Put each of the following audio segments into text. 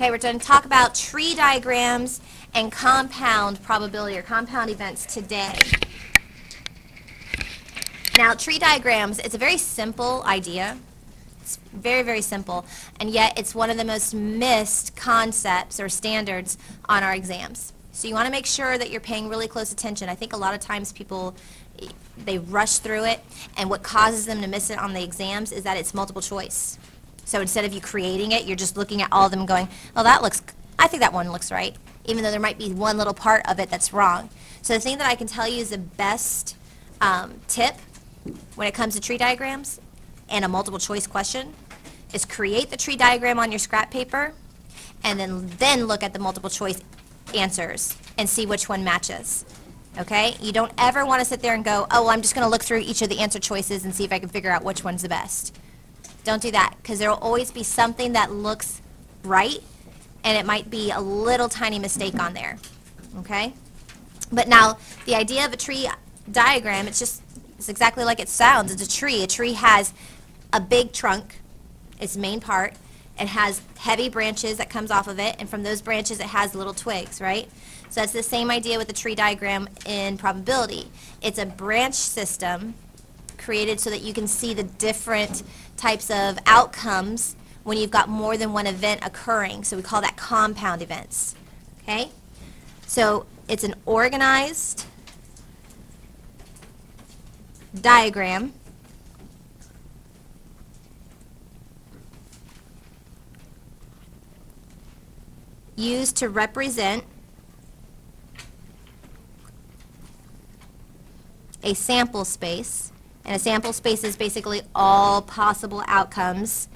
Okay, we're going to talk about tree diagrams and compound probability or compound events today. Now, tree diagrams, it's a very simple idea. It's very, very simple, and yet it's one of the most missed concepts or standards on our exams. So you want to make sure that you're paying really close attention. I think a lot of times people, they rush through it, and what causes them to miss it on the exams is that it's multiple choice. So instead of you creating it, you're just looking at all of them and going, oh, I think that one looks right, even though there might be one little part of it that's wrong. So the thing that I can tell you is the best tip when it comes to tree diagrams and a multiple choice question is create the tree diagram on your scrap paper and then look at the multiple choice answers and see which one matches. Okay? You don't ever want to sit there and go, oh, well, I'm just going to look through each of the answer choices and see if I can figure out which one's the best. Don't do that, because there will always be something that looks right and it might be a little tiny mistake on there. Okay? But now, the idea of a tree diagram, it's exactly like it sounds. It's a tree. A tree has a big trunk, its main part. It has heavy branches that comes off of it, and from those branches it has little twigs, right? So that's the same idea with the tree diagram in probability. It's a branch system created so that you can see the different types of outcomes when you've got more than one event occurring. So we call that compound events, okay? So it's an organized diagram used to represent a sample space, and a sample space is basically all possible outcomes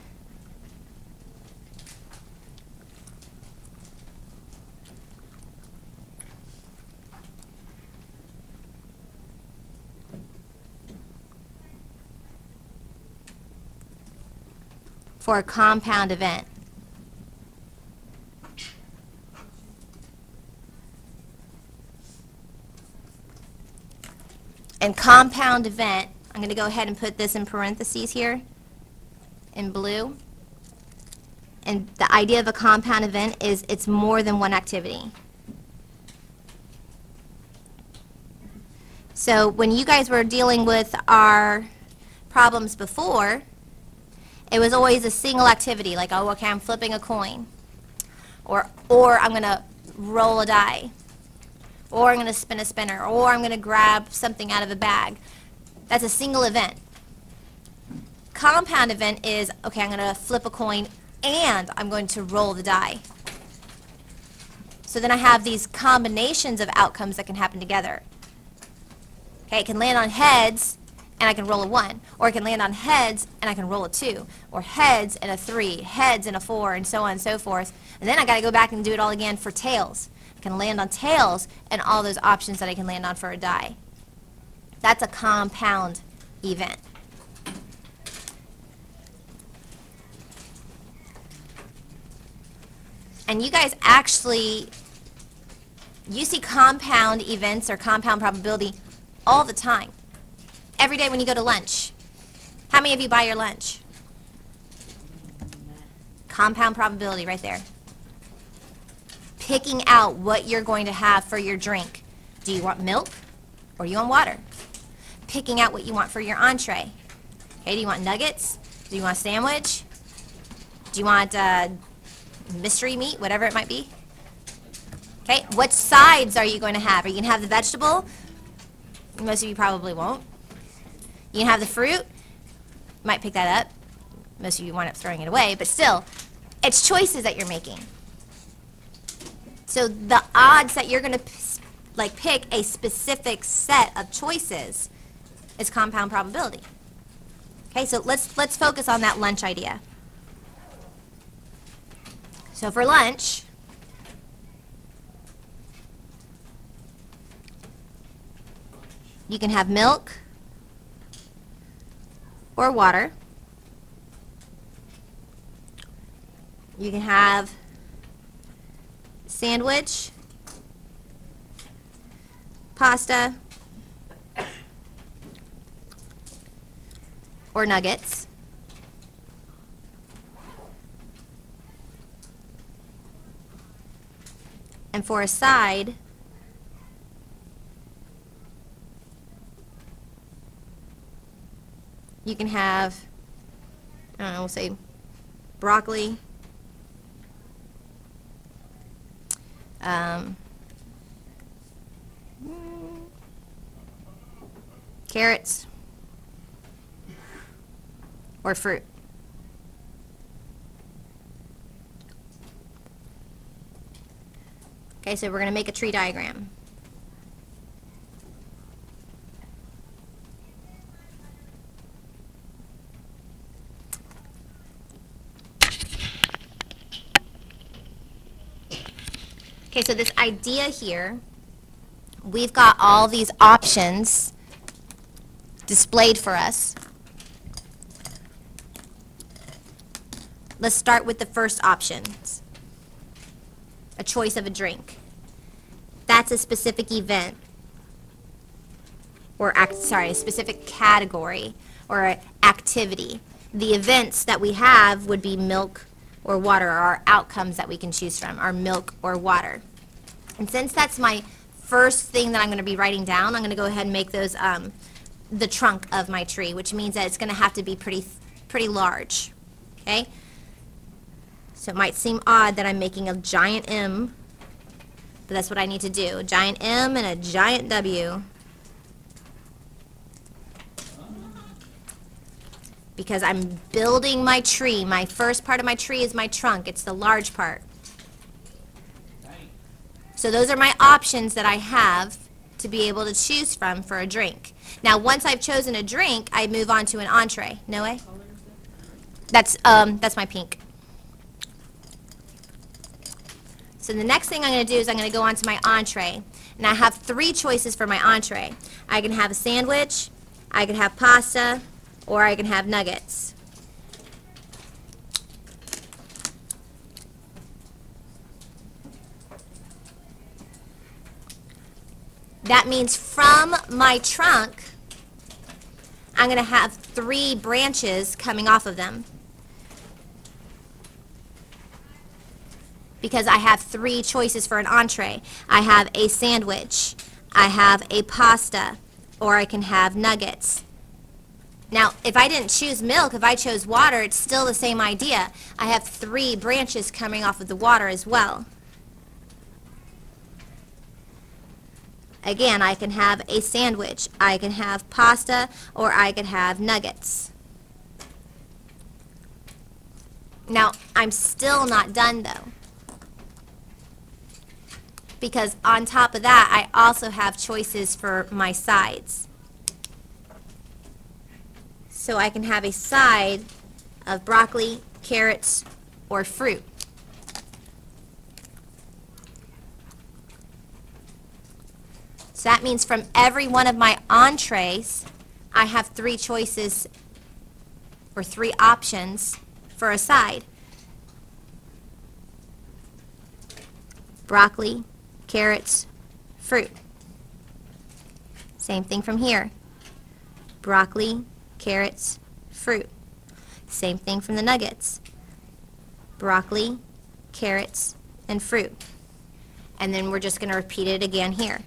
for a compound event. And compound event, I'm going to go ahead and put this in parentheses here in blue. And the idea of a compound event is it's more than one activity. So when you guys were dealing with our problems before, it was always a single activity, like, oh, okay, I'm flipping a coin, or I'm going to roll a die, or I'm going to spin a spinner, or I'm going to grab something out of a bag. That's a single event. Compound event is, okay, I'm going to flip a coin and I'm going to roll the die. So then I have these combinations of outcomes that can happen together. Okay, it can land on heads and I can roll a 1, or it can land on heads and I can roll a 2, or heads and a 3, heads and a 4, and so on and so forth. And then I got to go back and do it all again for tails. I can land on tails and all those options that I can land on for a die. That's a compound event. And you guys actually, you see compound events or compound probability all the time. Every day when you go to lunch. How many of you buy your lunch? Compound probability right there. Picking out what you're going to have for your drink. Do you want milk or do you want water? Picking out what you want for your entree. Okay, do you want nuggets? Do you want a sandwich? Do you want mystery meat, whatever it might be? Okay, what sides are you going to have? Are you going to have the vegetable? Most of you probably won't. You can have the fruit. You might pick that up. Most of you wind up throwing it away, but still, it's choices that you're making. So the odds that you're going to pick a specific set of choices is compound probability. Okay, so let's focus on that lunch idea. So for lunch, you can have milk or water. You can have sandwich, pasta, or nuggets. And for a side, you can have, I don't know, we'll say broccoli, carrots, or fruit. Okay, so we're going to make a tree diagram. Okay, so this idea here, we've got all these options displayed for us. Let's start with the first option, a choice of a drink. That's a specific event, or a specific category or activity. The events that we have would be milk or water, or our outcomes that we can choose from are milk or water. And since that's my first thing that I'm going to be writing down, I'm going to go ahead and make those the trunk of my tree, which means that it's going to have to be pretty large. Okay? So it might seem odd that I'm making a giant M, but that's what I need to do. A giant M and a giant W. Because I'm building my tree. My first part of my tree is my trunk. It's the large part. So those are my options that I have to be able to choose from for a drink. Now, once I've chosen a drink, I move on to an entree. No way? That's my pink. So the next thing I'm going to do is I'm going to go on to my entree. And I have 3 choices for my entree. I can have a sandwich, I can have pasta, or I can have nuggets. That means from my trunk, I'm going to have 3 branches coming off of them. Because I have 3 choices for an entree. I have a sandwich, I have a pasta, or I can have nuggets. Now, if I didn't choose milk, if I chose water, it's still the same idea. I have 3 branches coming off of the water as well. Again, I can have a sandwich, I can have pasta, or I can have nuggets. Now, I'm still not done though. Because on top of that, I also have choices for my sides. So I can have a side of broccoli, carrots, or fruit. So that means from every one of my entrees, I have 3 choices or 3 options for a side. Broccoli, carrots, fruit. Same thing from here. Broccoli, carrots, fruit. Same thing from the nuggets. Broccoli, carrots, and fruit. And then we're just going to repeat it again here.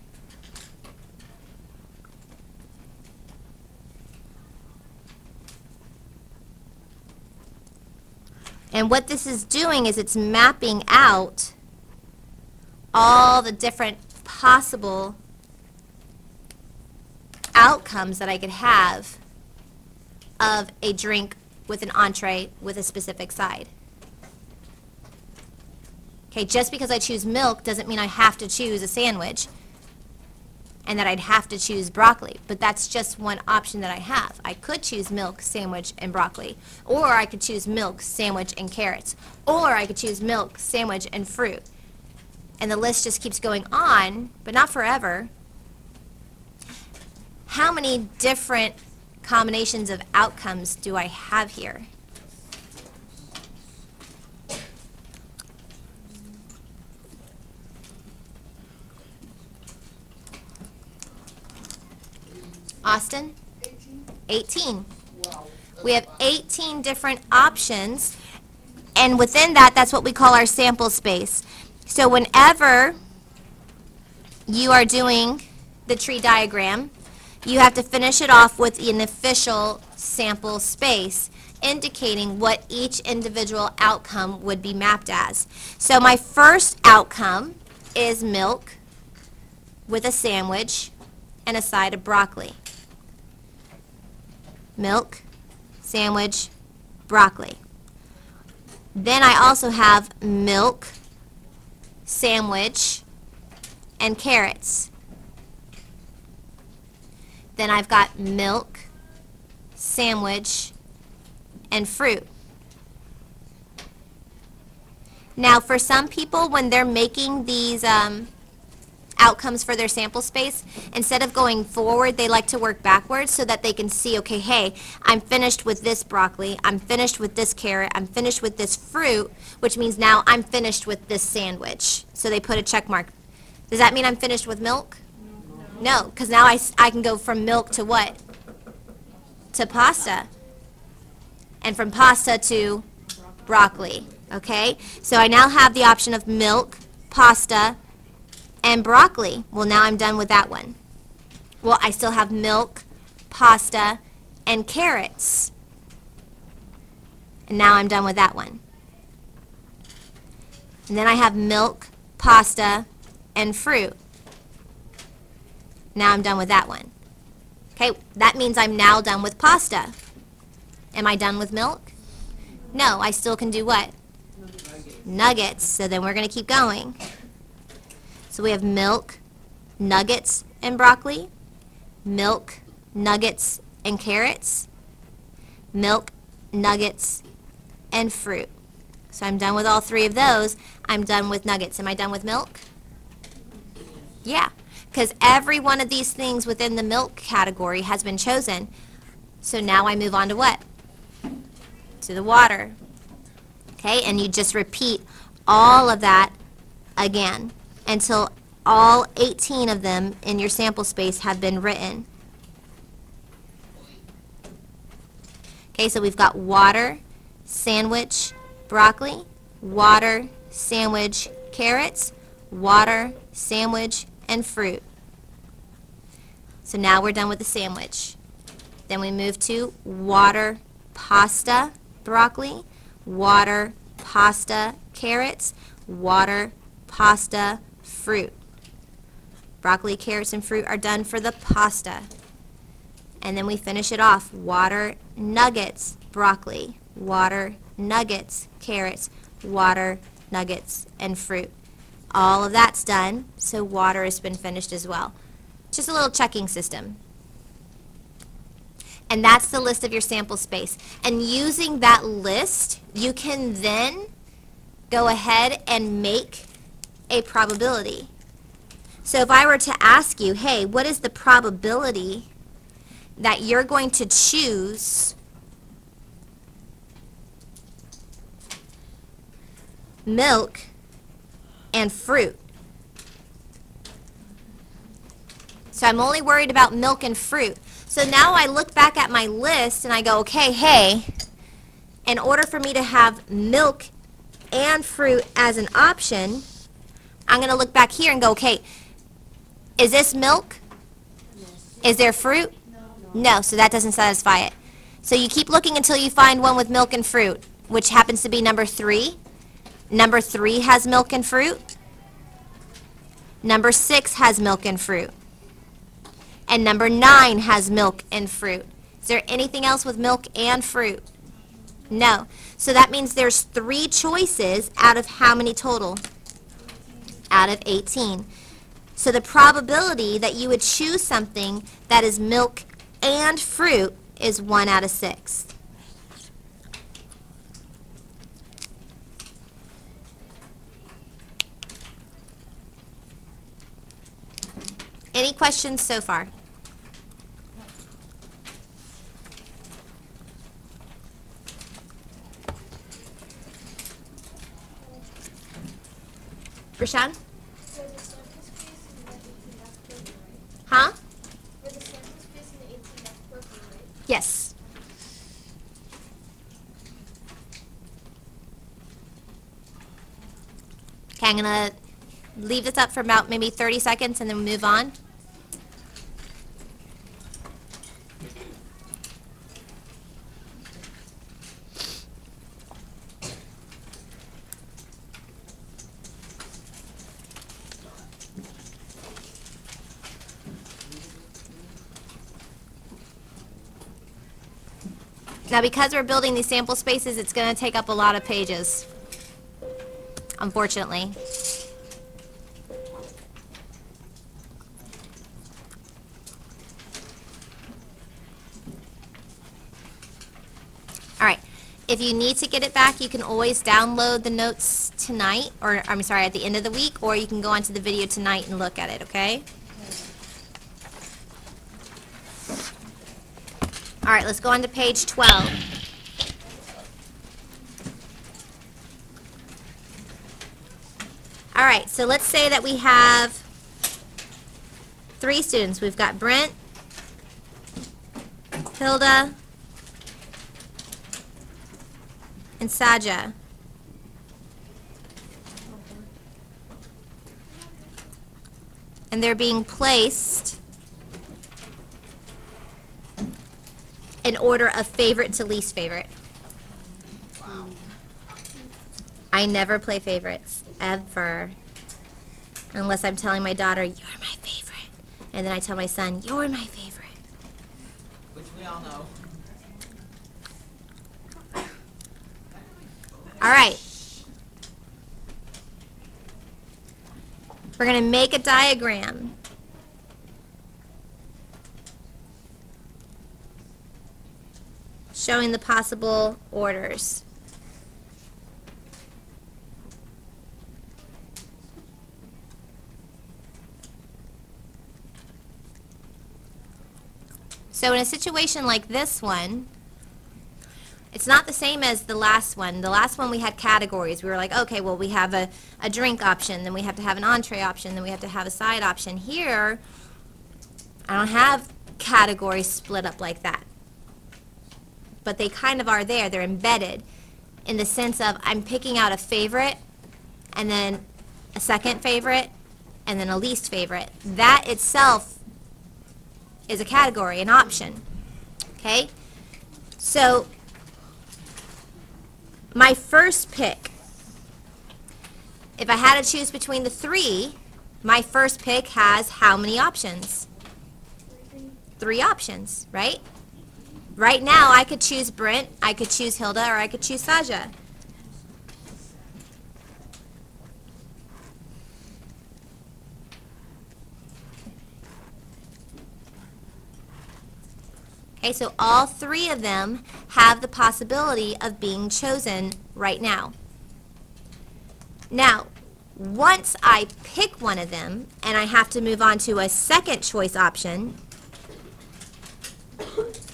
And what this is doing is it's mapping out all the different possible outcomes that I could have of a drink with an entree with a specific side. Okay, just because I choose milk doesn't mean I have to choose a sandwich and that I'd have to choose broccoli, but that's just one option that I have. I could choose milk, sandwich, and broccoli, or I could choose milk, sandwich, and carrots, or I could choose milk, sandwich, and fruit. And the list just keeps going on, but not forever. How many different combinations of outcomes do I have here? Austin? 18. We have 18 different options, and within that, that's what we call our sample space. So whenever you are doing the tree diagram, you have to finish it off with an official sample space indicating what each individual outcome would be mapped as. So my first outcome is milk with a sandwich and a side of broccoli. Milk, sandwich, broccoli. Then I also have milk, sandwich, and carrots. Then I've got milk, sandwich, and fruit. Now for some people, when they're making these outcomes for their sample space, instead of going forward, they like to work backwards so that they can see, okay, hey, I'm finished with this broccoli, I'm finished with this carrot, I'm finished with this fruit, which means now I'm finished with this sandwich. So they put a check mark. Does that mean I'm finished with milk? No, because now I can go from milk to what? To pasta. And from pasta to broccoli, okay? So I now have the option of milk, pasta, and broccoli. Well, now I'm done with that one. Well, I still have milk, pasta, and carrots. And now I'm done with that one. And then I have milk, pasta, and fruit. Now I'm done with that one. Okay, that means I'm now done with pasta. Am I done with milk? No, I still can do what? Nuggets. So then we're going to keep going. So we have milk, nuggets, and broccoli, milk, nuggets, and carrots, milk, nuggets, and fruit. So I'm done with all three of those. I'm done with nuggets. Am I done with milk? Yeah, because every one of these things within the milk category has been chosen. So now I move on to what? To the water. Okay, and you just repeat all of that again until all 18 of them in your sample space have been written. Okay, so we've got water, sandwich, broccoli, water, sandwich, carrots, water, sandwich, and fruit. So now we're done with the sandwich. Then we move to water, pasta, broccoli, water, pasta, carrots, water, pasta, fruit. Broccoli, carrots, and fruit are done for the pasta. And then we finish it off. Water, nuggets, broccoli, water, nuggets, carrots, water, nuggets, and fruit. All of that's done, so water has been finished as well. Just a little checking system. And that's the list of your sample space. And using that list, you can then go ahead and make a probability. So if I were to ask you, hey, what is the probability that you're going to choose milk and fruit? So I'm only worried about milk and fruit. So now I look back at my list and I go, okay, hey, in order for me to have milk and fruit as an option, I'm going to look back here and go, okay, is this milk? Yes. Is there fruit? No, so that doesn't satisfy it. So you keep looking until you find one with milk and fruit, which happens to be number 3. Number 3 has milk and fruit. Number 6 has milk and fruit. And number 9 has milk and fruit. Is there anything else with milk and fruit? No. So that means there's 3 choices out of how many total? Out of 18. So the probability that you would choose something that is milk and fruit is 1 out of 6. Any questions so far? Rashawn? Huh? Yes. Okay, I'm going to leave this up for about maybe 30 seconds and then move on. Now, because we're building these sample spaces, it's going to take up a lot of pages, unfortunately. All right, if you need to get it back, you can always download the notes tonight, or I'm sorry, at the end of the week, or you can go onto the video tonight and look at it, okay? All right, let's go on to page 12. All right, so let's say that we have 3 students. We've got Brent, Hilda, and Saja. And they're being placed in order of favorite to least favorite. I never play favorites, ever. Unless I'm telling my daughter, you're my favorite. And then I tell my son, you're my favorite. Which we all know. All right. We're going to make a diagram. Showing the possible orders. So in a situation like this one, it's not the same as the last one. The last one we had categories. We were like, okay, well, we have a drink option, then we have to have an entree option, then we have to have a side option. Here, I don't have categories split up like that. But they kind of are there. They're embedded in the sense of I'm picking out a favorite and then a second favorite and then a least favorite. That itself is a category, an option. Okay? So my first pick, if I had to choose between the 3, my first pick has how many options? 3 options, right? Right now, I could choose Brent, I could choose Hilda, or I could choose Saja. Okay, so all 3 of them have the possibility of being chosen right now. Now, once I pick one of them, and I have to move on to a second choice option,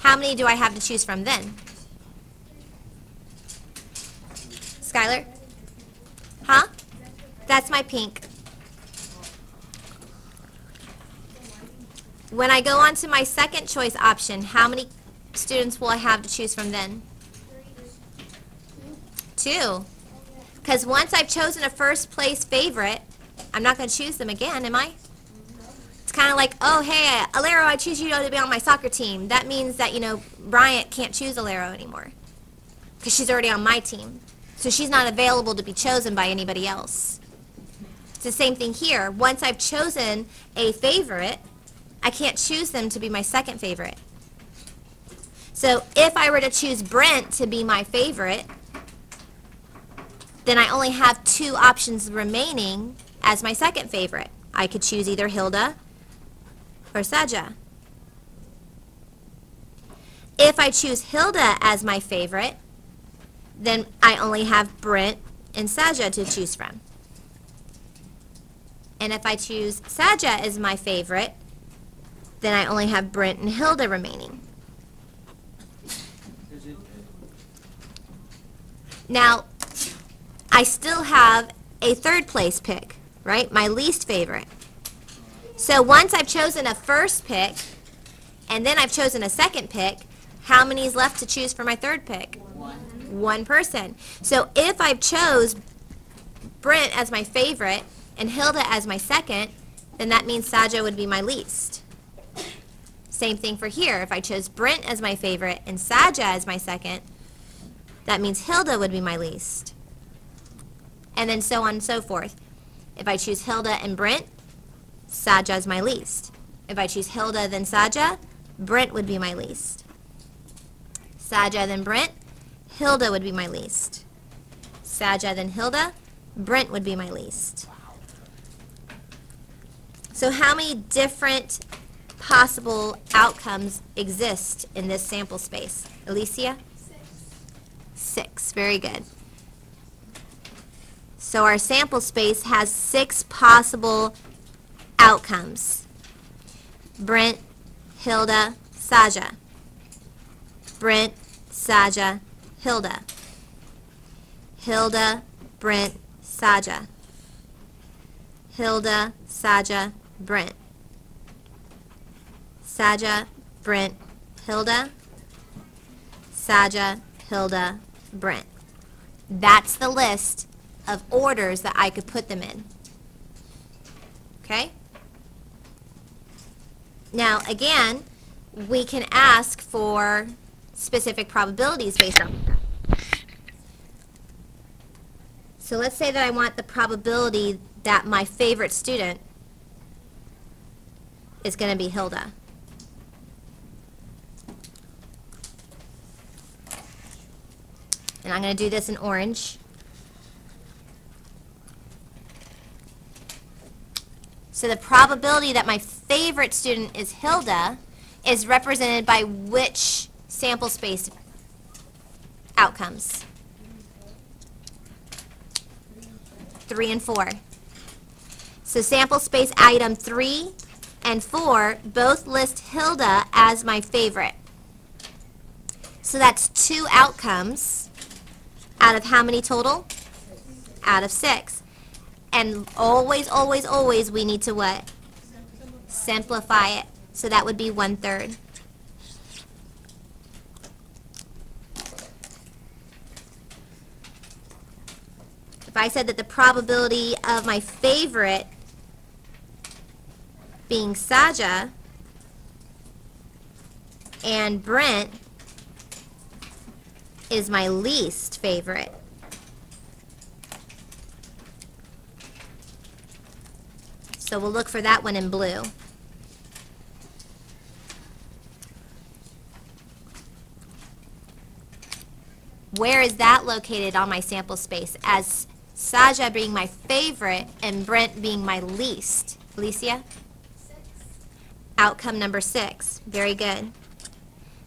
how many do I have to choose from then? Skylar? Huh? That's my pink. When I go on to my second choice option, how many students will I have to choose from then? 2. Because once I've chosen a first place favorite, I'm not going to choose them again, am I? It's kind of like, oh, hey, Alero, I choose you to be on my soccer team. That means that, Bryant can't choose Alero anymore because she's already on my team. So she's not available to be chosen by anybody else. It's the same thing here. Once I've chosen a favorite, I can't choose them to be my second favorite. So if I were to choose Brent to be my favorite, then I only have 2 options remaining as my second favorite. I could choose either Hilda or Saja. If I choose Hilda as my favorite, then I only have Brent and Saja to choose from. And if I choose Saja as my favorite, then I only have Brent and Hilda remaining. Now, I still have a third place pick, right? My least favorite. So once I've chosen a first pick, and then I've chosen a second pick, how many is left to choose for my third pick? 1 person. So if I've chose Brent as my favorite, and Hilda as my second, then that means Saja would be my least. Same thing for here. If I chose Brent as my favorite and Saja as my second, that means Hilda would be my least. And then so on and so forth. If I choose Hilda and Brent, Saja is my least. If I choose Hilda then Saja, Brent would be my least. Saja then Brent, Hilda would be my least. Saja then Hilda, Brent would be my least. So how many different possible outcomes exist in this sample space? Alicia? 6. Very good. So our sample space has 6 possible outcomes. Brent, Hilda, Saja. Brent, Saja, Hilda. Hilda, Brent, Saja. Hilda, Saja, Brent. Saja, Brent, Hilda. Saja, Hilda, Brent. That's the list of orders that I could put them in. Okay? Now, again, we can ask for specific probabilities based on that. So let's say that I want the probability that my favorite student is going to be Hilda. And I'm going to do this in orange. So the probability that my favorite student is Hilda is represented by which sample space outcomes? 3 and 4. So sample space item 3 and 4 both list Hilda as my favorite. So that's 2 outcomes out of how many total? Out of 6. And always, always, always we need to what? Simplify it. So that would be 1/3. If I said that the probability of my favorite being Saja and Brent is my least favorite, so we'll look for that one in blue. Where is that located on my sample space as Saja being my favorite and Brent being my least? Alicia? 6. Outcome number 6. Very good.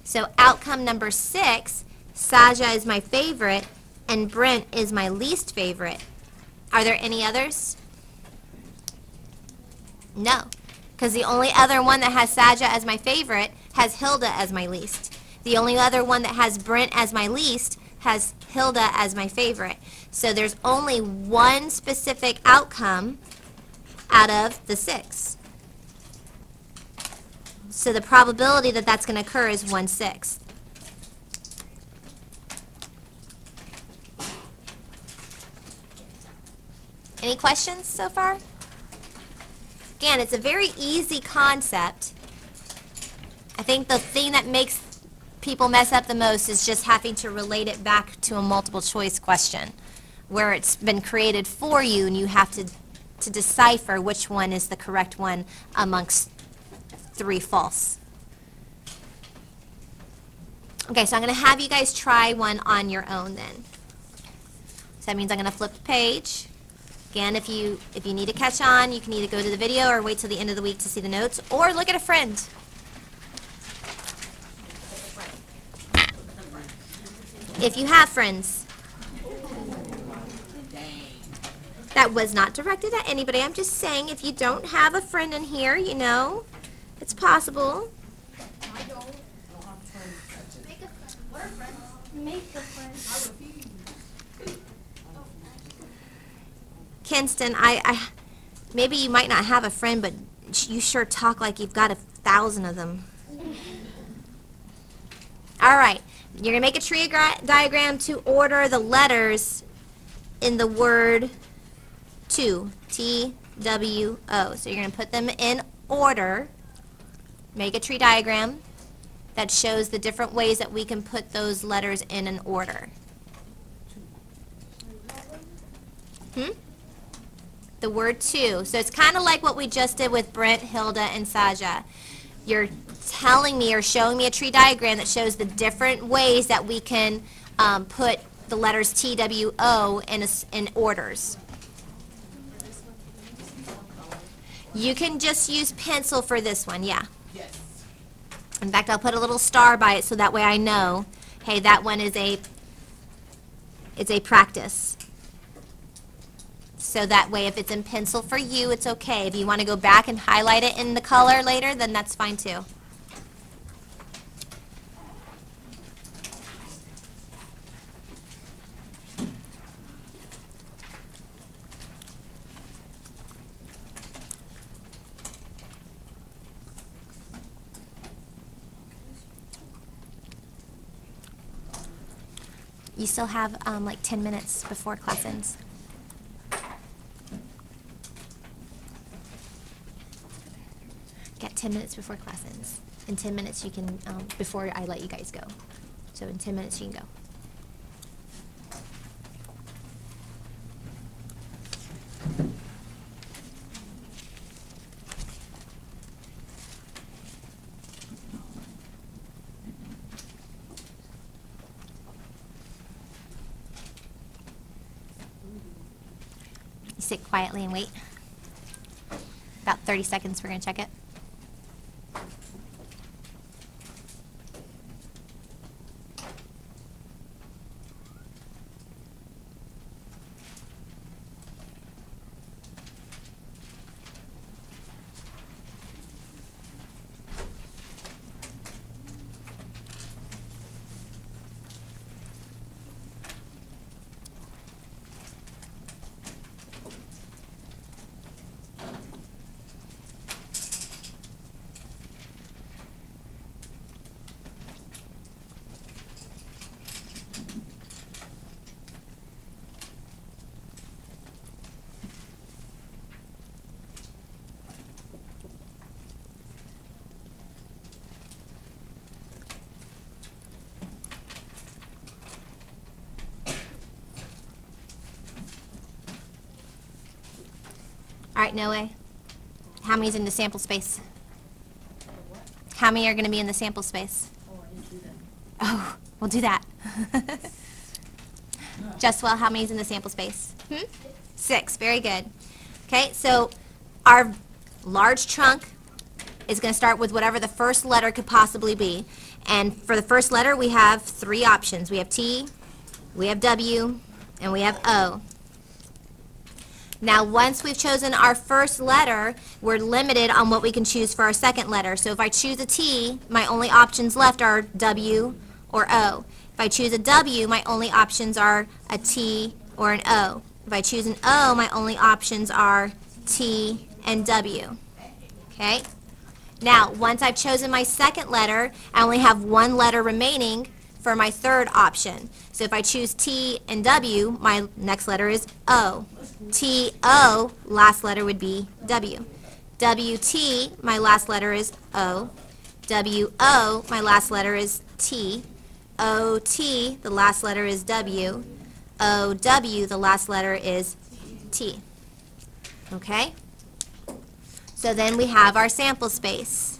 So outcome number 6, Saja is my favorite and Brent is my least favorite. Are there any others? No, because the only other one that has Saja as my favorite has Hilda as my least. The only other one that has Brent as my least has Hilda as my favorite. So there's only one specific outcome out of the 6. So the probability that that's going to occur is 1/6. Any questions so far? Again, it's a very easy concept. I think the thing that makes people mess up the most is just having to relate it back to a multiple choice question where it's been created for you and you have to decipher which one is the correct one amongst 3 false. Okay, so I'm going to have you guys try one on your own then. So that means I'm going to flip the page. Again, if you need to catch on, you can either go to the video or wait till the end of the week to see the notes, or look at a friend. If you have friends. That was not directed at anybody. I'm just saying if you don't have a friend in here, you know, it's possible. I don't. Make a friend. What are friends? Make a friend. Kinston, maybe you might not have a friend, but you sure talk like you've got 1,000 of them. All right, you're going to make a tree diagram to order the letters in the word to. T W, O. So you're going to put them in order, make a tree diagram that shows the different ways that we can put those letters in an order. The word to. So it's kind of like what we just did with Brent, Hilda, and Saja. You're telling me or showing me a tree diagram that shows the different ways that we can put the letters T, W, O in orders. You can just use pencil for this one, yeah. Yes. In fact, I'll put a little star by it so that way I know, hey, that one is a practice. So that way if it's in pencil for you, it's okay. If you want to go back and highlight it in the color later, then that's fine too. You still have like 10 minutes before class ends. Got 10 minutes before class ends. In 10 minutes you can, before I let you guys go. So in 10 minutes you can go. You sit quietly and wait. About 30 seconds, we're going to check it. All right, Noe. How many's in the sample space? How many are going to be in the sample space? Oh, I didn't do that. Oh, we'll do that. Just well, how many's in the sample space? 6. Very good. Okay, so our large chunk is going to start with whatever the first letter could possibly be. And for the first letter, we have 3 options. We have T, we have W, and we have O. Now, once we've chosen our first letter, we're limited on what we can choose for our second letter. So if I choose a T, my only options left are W or O. If I choose a W, my only options are a T or an O. If I choose an O, my only options are T and W. Okay? Now, once I've chosen my second letter, I only have 1 letter remaining for my third option. So if I choose T and W, my next letter is O. T-O, last letter would be W. W-T, my last letter is O. W-O, my last letter is T. O-T, the last letter is W. O-W, the last letter is T. Okay? So then we have our sample space.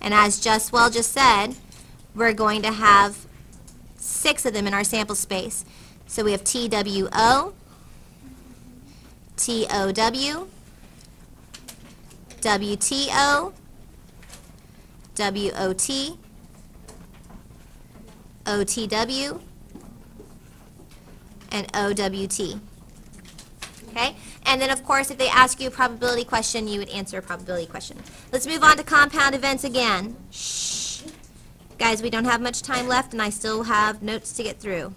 And as just said, we're going to have 6 of them in our sample space. So we have T-W-O, T-O-W, W-T-O, W-O-T, O-T-W, and O-W-T. Okay? And then, of course, if they ask you a probability question, you would answer a probability question. Let's move on to compound events again. Shh. Guys, we don't have much time left, and I still have notes to get through.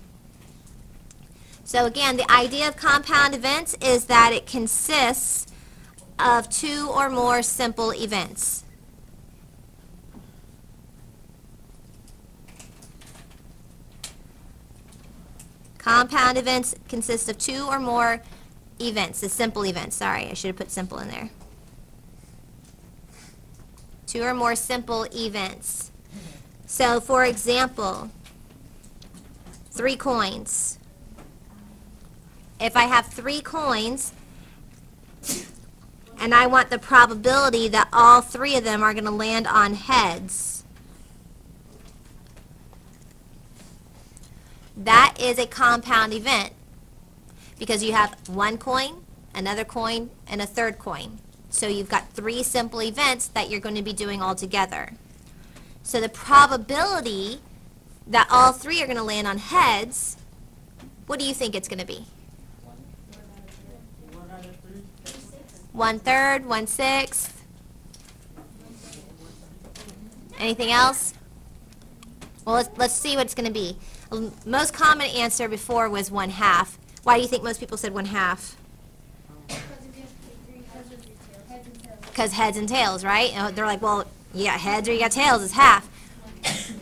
So again, the idea of compound events is that it consists of 2 or more simple events. Compound events consist of 2 or more events, the simple events. Sorry, I should have put simple in there. 2 or more simple events. So, for example, 3 coins. If I have 3 coins, and I want the probability that all 3 of them are going to land on heads, that is a compound event because you have 1 coin, another coin, and a third coin. So you've got 3 simple events that you're going to be doing all together. So the probability that all 3 are going to land on heads, what do you think it's going to be? 1/3, 1/6. Anything else? Well, let's see what it's going to be. Most common answer before was 1/2. Why do you think most people said 1/2? Because heads and tails, right? And they're like, well, you got heads or you got tails, it's half.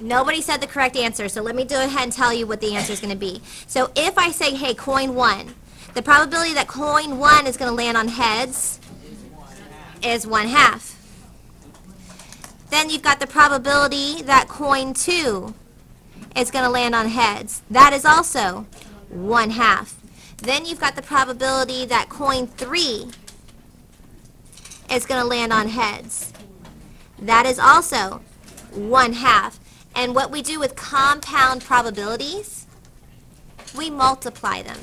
Nobody said the correct answer, so let me go ahead and tell you what the answer is going to be. So if I say, hey, coin 1, the probability that coin 1 is going to land on heads is 1/2. Then you've got the probability that coin 2 is going to land on heads. That is also 1/2. Then you've got the probability that coin 3 is going to land on heads. That is also 1/2. And what we do with compound probabilities, we multiply them.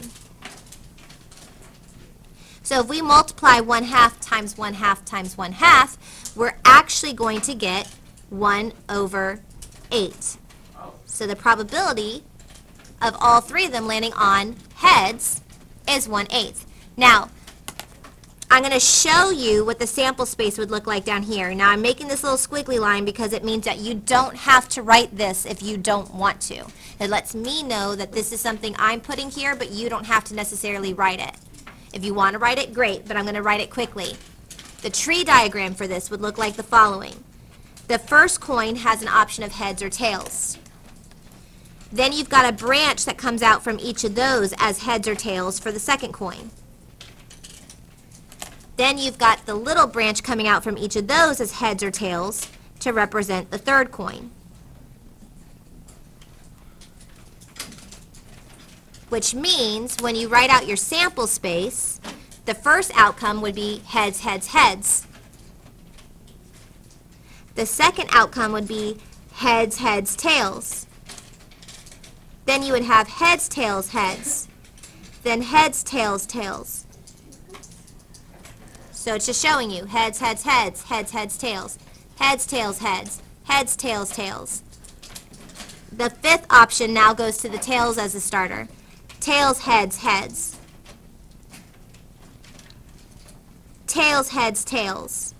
So if we multiply 1/2 times 1/2 times 1/2, we're actually going to get 1/8. So the probability of all 3 of them landing on heads is 1/8. Now, I'm going to show you what the sample space would look like down here. Now, I'm making this little squiggly line because it means that you don't have to write this if you don't want to. It lets me know that this is something I'm putting here, but you don't have to necessarily write it. If you want to write it, great, but I'm going to write it quickly. The tree diagram for this would look like the following. The first coin has an option of heads or tails. Then you've got a branch that comes out from each of those as heads or tails for the second coin. Then you've got the little branch coming out from each of those as heads or tails to represent the third coin. Which means when you write out your sample space, the first outcome would be heads, heads, heads. The second outcome would be heads, heads, tails. Then you would have heads, tails, heads. Then heads, tails, tails. So it's just showing you heads, heads, heads, heads, heads, tails, heads, tails, heads, heads, tails, tails. The fifth option now goes to the tails as a starter. Tails, heads, heads. Tails, heads, tails.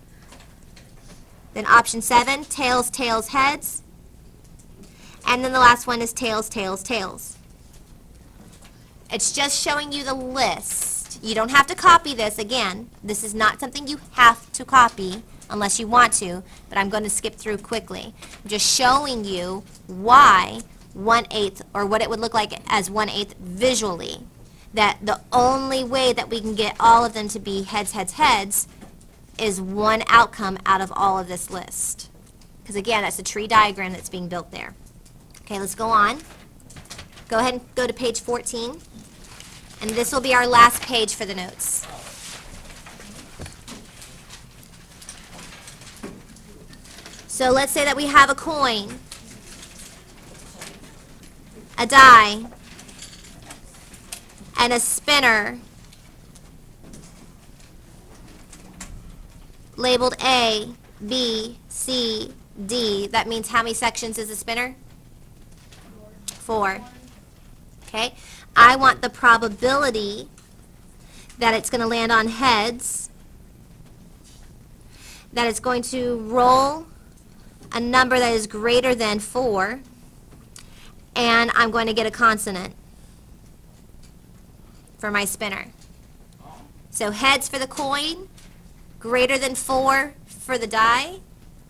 Then option 7, tails, tails, heads. And then the last one is tails, tails, tails. It's just showing you the list. You don't have to copy this. Again, this is not something you have to copy unless you want to, but I'm going to skip through quickly. I'm just showing you why 1/8, or what it would look like as 1/8 visually. That the only way that we can get all of them to be heads, heads, heads is one outcome out of all of this list. Because again, that's a tree diagram that's being built there. Okay, let's go on. Go ahead and go to page 14. And this will be our last page for the notes. So let's say that we have a coin, a die, and a spinner labeled A, B, C, D. That means how many sections is a spinner? 4. Okay? I want the probability that it's going to land on heads, that it's going to roll a number that is greater than 4, and I'm going to get a consonant for my spinner. So heads for the coin, greater than 4 for the die,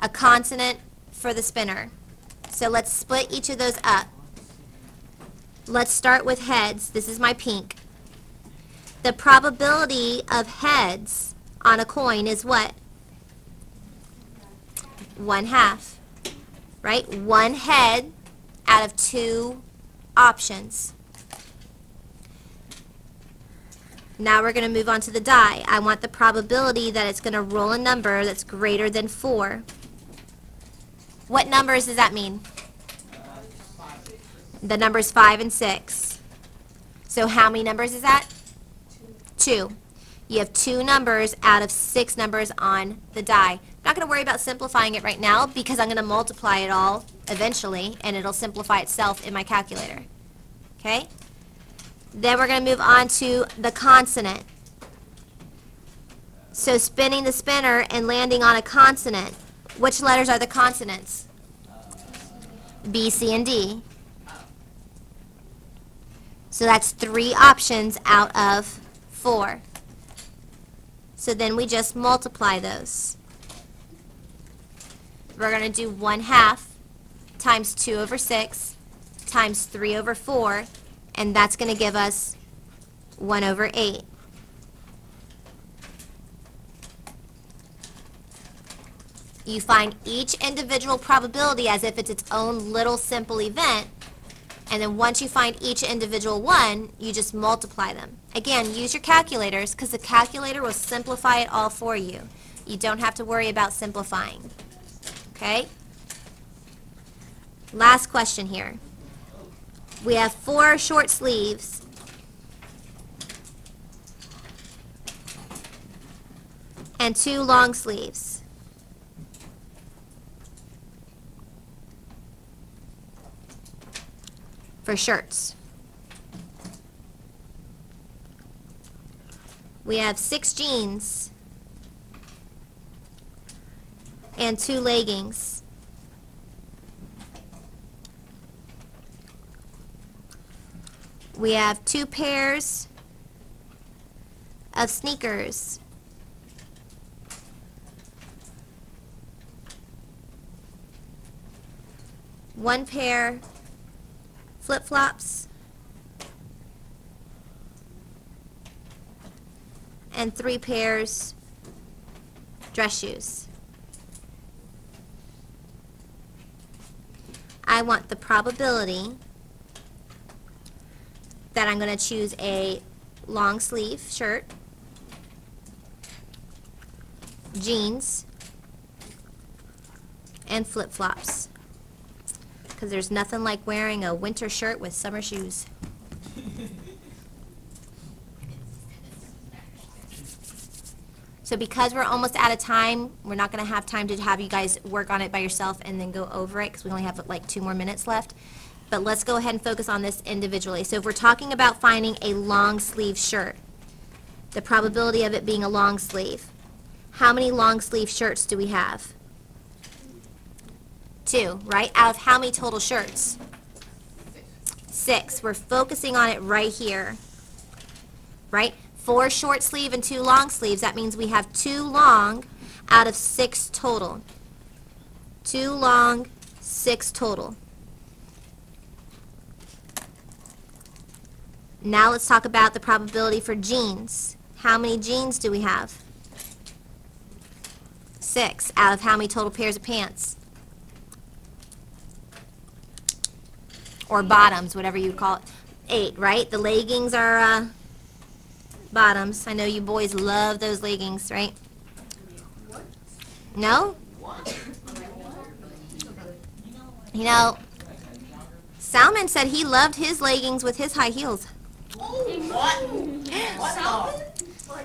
a consonant for the spinner. So let's split each of those up. Let's start with heads. This is my pink. The probability of heads on a coin is what? 1/2, right? One head out of 2 options. Now we're going to move on to the die. I want the probability that it's going to roll a number that's greater than 4. What numbers does that mean? The numbers 5 and 6. So how many numbers is that? 2. You have 2 numbers out of 6 numbers on the die. I'm not going to worry about simplifying it right now because I'm going to multiply it all eventually, and it'll simplify itself in my calculator. Okay? Then we're going to move on to the consonant. So spinning the spinner and landing on a consonant. Which letters are the consonants? B, C, and D. So that's 3 options out of 4. So then we just multiply those. We're going to do 1/2 times 2 over 6 times 3 over 4, and that's going to give us 1 over 8. You find each individual probability as if it's its own little simple event, and then once you find each individual one, you just multiply them. Again, use your calculators because the calculator will simplify it all for you. You don't have to worry about simplifying. Okay? Last question here. We have 4 short sleeves and 2 long sleeves. For shirts. We have 6 jeans and 2 leggings. We have 2 pairs of sneakers. One pair flip-flops, and 3 pairs dress shoes. I want the probability that I'm going to choose a long sleeve shirt, jeans, and flip-flops. Because there's nothing like wearing a winter shirt with summer shoes. So because we're almost out of time, we're not going to have time to have you guys work on it by yourself and then go over it because we only have like 2 more minutes left. But let's go ahead and focus on this individually. So if we're talking about finding a long sleeve shirt, the probability of it being a long sleeve, how many long sleeve shirts do we have? 2, right? Out of how many total shirts? 6. We're focusing on it right here, right? 4 short sleeve and 2 long sleeves. That means we have 2 long out of 6 total. 2 long, 6 total. Now let's talk about the probability for jeans. How many jeans do we have? 6 out of how many total pairs of pants? Or bottoms, whatever you call it. 8, right? The leggings are bottoms. I know you boys love those leggings, right? No? You know, Salman said he loved his leggings with his high heels.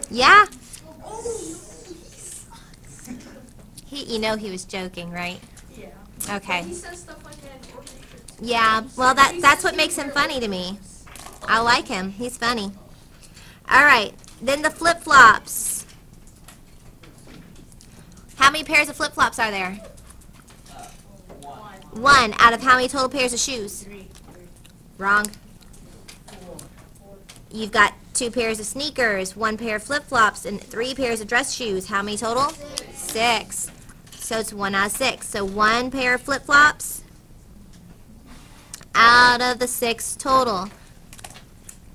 Yeah. You know he was joking, right? Yeah. Okay. He says stuff like that. Yeah, well, that's what makes him funny to me. I like him. He's funny. All right, then the flip-flops. How many pairs of flip-flops are there? 1 out of how many total pairs of shoes? 3. Wrong. You've got 2 pairs of sneakers, 1 pair of flip-flops, and 3 pairs of dress shoes. How many total? 6. So it's 1 out of 6. So 1 pair of flip-flops out of the 6 total.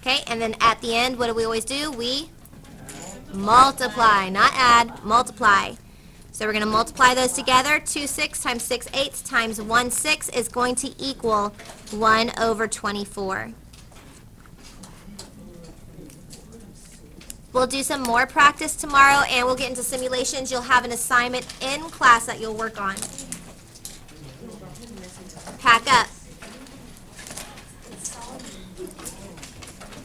Okay, and then at the end, what do we always do? We multiply, not add, multiply. So we're going to multiply those together. 2 6 times 6 eighths times 1 6 is going to equal 1 over 24. We'll do some more practice tomorrow, and we'll get into simulations. You'll have an assignment in class that you'll work on. Pack up.